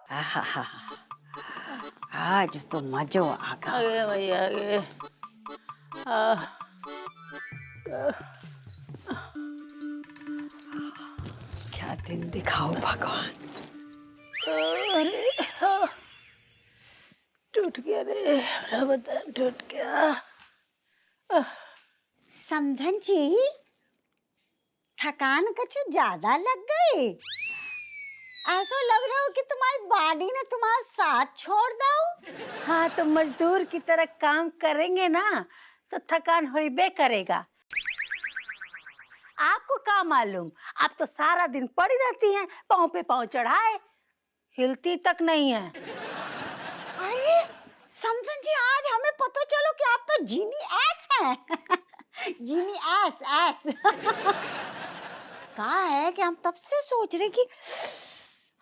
आहा, आज तो मजो आ गया। आगे भैया आगे। आह, क्या दिन दिखाओ भगवान। अरे आह, टूट गया रे, मेरा बदन टूट गया। समधन जी, थकान कुछ ज्यादा लग गई। ऐसा लग रहा हो कि तुम्हारी बॉडी ने तुम्हारा साथ छोड़ दो। हाँ तो मजदूर की तरह काम करेंगे ना तो थकान होइबे करेगा। आपको क्या मालूम, आप तो सारा दिन पड़ी रहती हैं पाँव पे पाँव चढ़ाए, हिलती तक नहीं है। अरे समधन जी, आज हमें पता चलो कि आप तो जीनी एस हैं। जीनी एस एस। कहा है कि हम तब से सोच रहे कि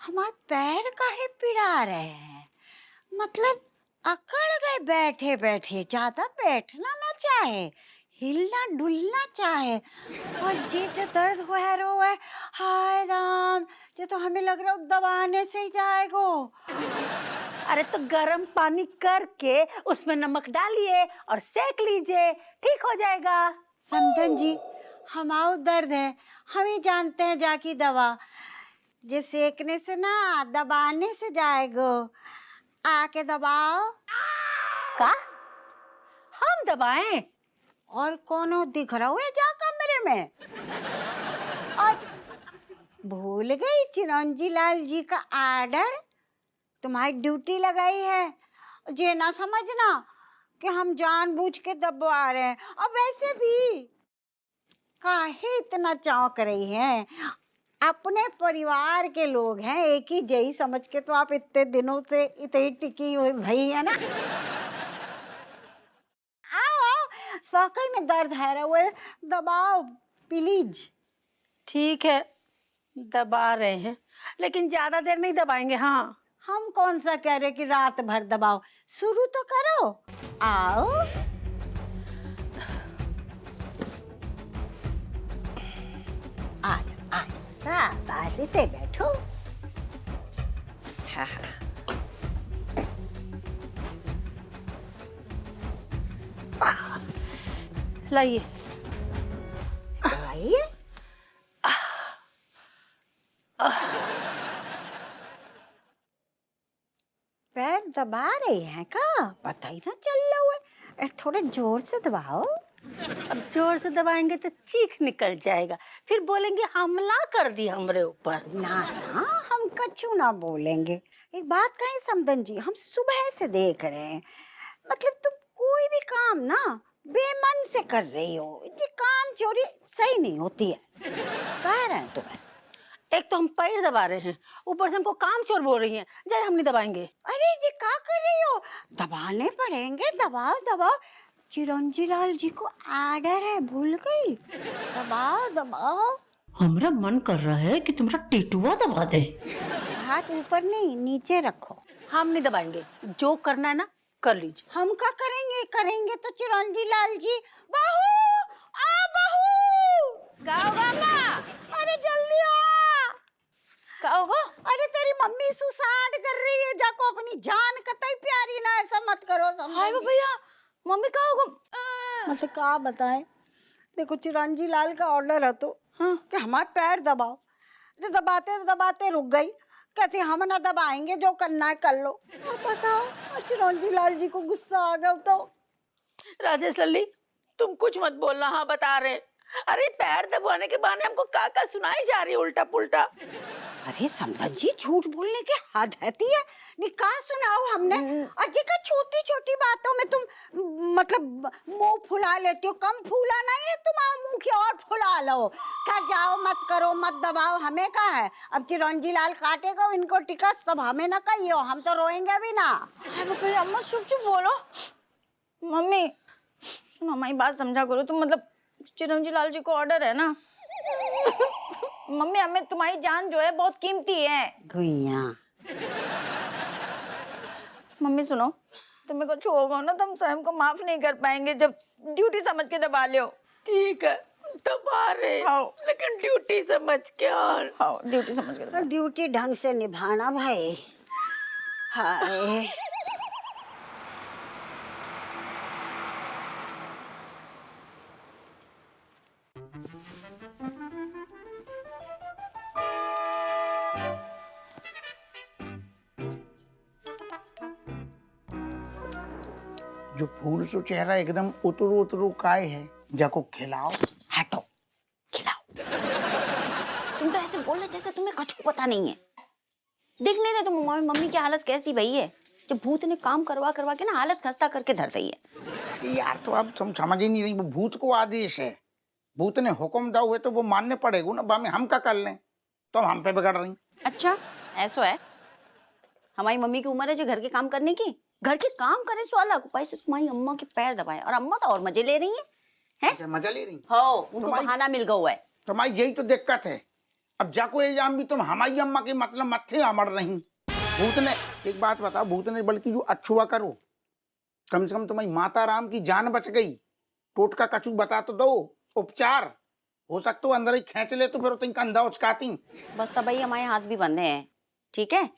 हमारे पैर काहे पिड़ा रहे हैं। मतलब अकड़ गए बैठे बैठे, ज्यादा बैठना ना चाहे, हिलना डुलना चाहे। और ये जो दर्द हो है, हाय राम, ये तो हमें लग रहा है दबाने से ही जाएगा। अरे तो गर्म पानी करके उसमें नमक डालिए और सेक लीजिए, ठीक हो जाएगा। समधन जी, हमारा दर्द है, हम ही जानते हैं जाकी दवा। जे सेकने से ना, दबाने से जाएगा। आके दबाओ। का हम दबाएं? और कौन दिख रहा है जा कमरे में? और भूल गई चिरंजी लाल जी का आर्डर, तुम्हारी ड्यूटी लगाई है। ये ना समझना कि हम जानबूझ के दबवा रहे हैं। और वैसे भी काहे इतना चौंक रही हैं? अपने परिवार के लोग हैं, एक ही जही समझ के तो आप इतने दिनों से इतनी टिकी हुई भई है ना। आओ, वाकई में दर्द है रहा, दबाओ प्लीज। ठीक है, दबा रहे हैं, लेकिन ज्यादा देर नहीं दबाएंगे। हाँ हम कौन सा कह रहे कि रात भर दबाओ, शुरू तो करो। आओ। आज आज शाबाश, इते बैठो। हाँ हाँ। लाइए। दवाइए। पैर दबा रहे हैं का? पता ही ना चल रहा है। थोड़े जोर से दबाओ। अब जोर से दबाएंगे तो चीख निकल जाएगा, फिर बोलेंगे हमला कर दी हमरे ऊपर। ना ना, हम कछु ना बोलेंगे। एक बात कहें समधन जी, हम सुबह से देख रहे हैं, मतलब तुम कोई भी काम ना बेमन से कर रही हो। ये काम चोरी सही नहीं होती है, कह रहे हैं तुम्हें। एक तो हम पैर दबा रहे हैं, ऊपर से हमको काम चोर बोल रही हैं। जाए, हम नहीं दबाएंगे। अरे ये क्या कर रही हो? दबाने पड़ेंगे, दबाओ दबाओ। चिरंजी लाल जी को आर्डर है, भूल गई? दबाओ दबाओ। हमारा मन कर रहा है कि तुम्हारा टेटुआ दबा दे। हाथ ऊपर नहीं, नीचे रखो। हम नहीं दबाएंगे, जो करना है ना कर लीजिए। हम क्या करेंगे? करेंगे तो चिरंजी लाल जी। बहू, आ बहू। का होगा माँ? अरे जल्दी आ। का होगा? अरे तेरी मम्मी सुसाइड कर रही है, जाको अपनी जान कतई प्यारी ना, ऐसा मत करो। हाय भैया, मम्मी का होगा? मतलब क्या बताएं? देखो चिरंजी लाल का ऑर्डर है तो हाँ कि हमारे पैर दबाओ। तो दबाते दबाते रुक गई, कहती हम ना दबाएंगे, जो करना है कर लो। अब बताओ, चिरंजी लाल जी को गुस्सा आ गया तो। राजेश लल्ली, तुम कुछ मत बोलना, हाँ बता रहे। अरे पैर दबाने के बहाने हमको का सुनाई जा रही है उल्टा पुल्टा। अरे समधन जी, झूठ बोलने की हद है। निकाह सुनाओ हमने। अजी का छोटी छोटी बातों में तुम मतलब मुंह फुला लेती हो। कम फूला नहीं है तुम्हारा मुंह, की और फुला लो। क्या जाओ, मत करो, मत दबाओ, हमें का है? अब चिरंजी लाल काटेगा इनको टिकस, तब हमें ना कहियो, हम तो रोएंगे भी ना। अम्मा चुप चुप बोलो। मम्मी सुनो, हमारी बात समझा करो तुम। मतलब चिरंजी लाल जी को ऑर्डर है ना। मम्मी हमें तुम्हारी जान जो है बहुत कीमती है। गुइया। मम्मी सुनो, तुम्हें कुछ होगा ना तो हम स्वयं को माफ नहीं कर पाएंगे, जब ड्यूटी समझ के दबा लियो। ठीक है, दबा रहे, लेकिन ड्यूटी समझ के। और हाँ, ड्यूटी समझ के दबा। ड्यूटी ढंग से निभाना भाई। हाय जो फूल सो चेहरा एकदम उतरू उतरू काय है, जाको खिलाओ। हटो, खिलाओ। तुम तो ऐसे बोल रहे जैसे तुम्हें कुछ पता नहीं है। देख नहीं रहे तुम मम्मी की हालत कैसी भई है। जब भूत ने काम करवा करवा के ना हालत खस्ता करके धर दी है। यार तो अब तुम समझ ही नहीं रही, वो भूत को आदेश है, भूत ने हुक्म दिया हुए तो वो मानने पड़ेगा ना। बामे हम क्या कर लें, तो हम पे बिगड़ रही। अच्छा ऐसा है। हमारी मम्मी की उम्र है जो घर के काम करने की। घर के काम करे सो अलग, पैसे तुम्हारी अम्मा के पैर दबाए और अम्मा तो और मजे ले रही हैं। अच्छा, मजा ले रही हो उनको बहाना मिल गया हुआ है। तुम्हारी यही तो दिक्कत है। अब जाको इल्जाम भी तुम हमारी अम्मा के मतलब मत्थे अमर रही। भूत ने, एक बात बताओ, भूत ने बल्कि जो अछुआ करो, कम से कम तुम्हारी माता राम की जान बच गई। टोटका कछु बता तो दो, उपचार हो सकता हो अंदर ही खींच ले तो फिर तुम कंधा उचकाती। बस तब भाई हमारे हाथ भी बंधे हैं। ठीक है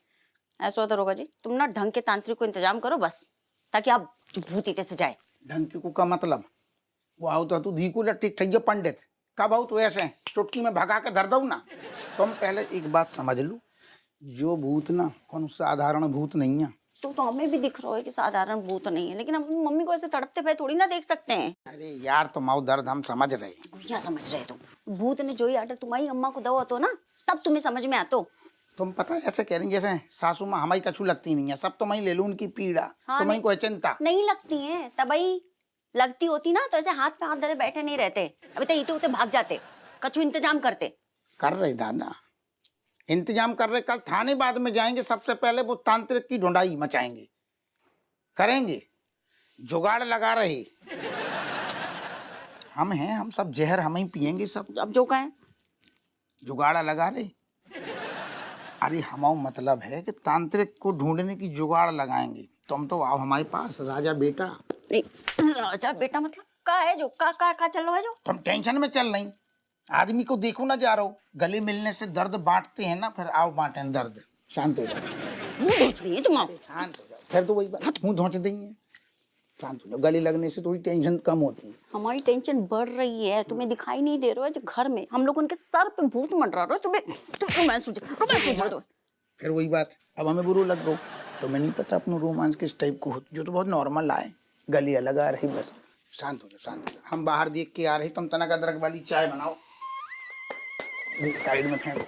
ऐसा होता रोगा जी, तुम ना ढंग के तांत्रिक को इंतजाम करो बस, ताकि आप भूत इते से जाए। ढंग को का मतलब वो आओ तो तू धी को ठीक ठैया पंडित कब आओ तो ऐसे चुटकी में भगा के धर दो ना। तुम पहले एक बात समझ लो, जो भूत ना कौन साधारण भूत नहीं है। तो हमें भी दिख रहा है कि साधारण भूत नहीं है, लेकिन हम मम्मी को ऐसे तड़पते हुए थोड़ी ना देख सकते हैं। अरे यार तुम आओ, दर्द हम समझ रहे। क्या समझ रहे तुम? भूत ने जो ही आर्डर तुम्हारी अम्मा को दवा तो ना, तब तुम्हें समझ में आता। तुम पता है ऐसे कह रही जैसे सासू माँ हमारी कछु लगती नहीं है, सब तुम्हें ले लूं उनकी पीड़ा। हाँ, तुम्हें कोई चिंता नहीं लगती है। तबई लगती होती ना तो ऐसे हाथ पे हाथ धरे बैठे नहीं रहते। अभी तो इते उते भाग जाते, कछु इंतजाम करते। कर रहे दादा, इंतजाम कर रहे। कल थाने बाद में जाएंगे, सबसे पहले वो तांत्रिक की ढूंढाई मचाएंगे, करेंगे, जुगाड़ लगा रहे। हम हैं, हम सब जहर हम ही पिएंगे सब। अब जो कहें जुगाड़ा लगा रहे। अरे हमारा मतलब है कि तांत्रिक को ढूंढने की जुगाड़ लगाएंगे। तुम तो आओ हमारे पास, राजा बेटा। नहीं राजा बेटा मतलब का है जो का चल रहा है जो? तुम टेंशन में चल रही। आदमी को देखो ना जा रहा हो, गले मिलने से दर्द बांटते हैं ना, फिर आओ बांटें दर्द। शांत हो जाओ। मुंह धोच रही है तुम। शांत हो जाओ, फिर तो वही बात, मुंह धोच देंगे। शांत हो जाओ, गले लगने से थोड़ी टेंशन कम होती है। हमारी टेंशन बढ़ रही है, तुम्हें दिखाई नहीं दे रहा है जो घर में हम लोग उनके सर पे भूत मंडरा रहे हो। तुम्हें मैं सोचा दो। फिर वही बात, अब हमें बुरा लग गो। तुम्हें नहीं पता अपना रोमांस किस टाइप को हो, जो तो बहुत नॉर्मल आए, गली अलग आ रही। बस शांत हो जाओ, शांत हो जाओ। हम बाहर देख के आ रहे, तुम तनक अदरक वाली चाय बनाओ, साइड में फेंको।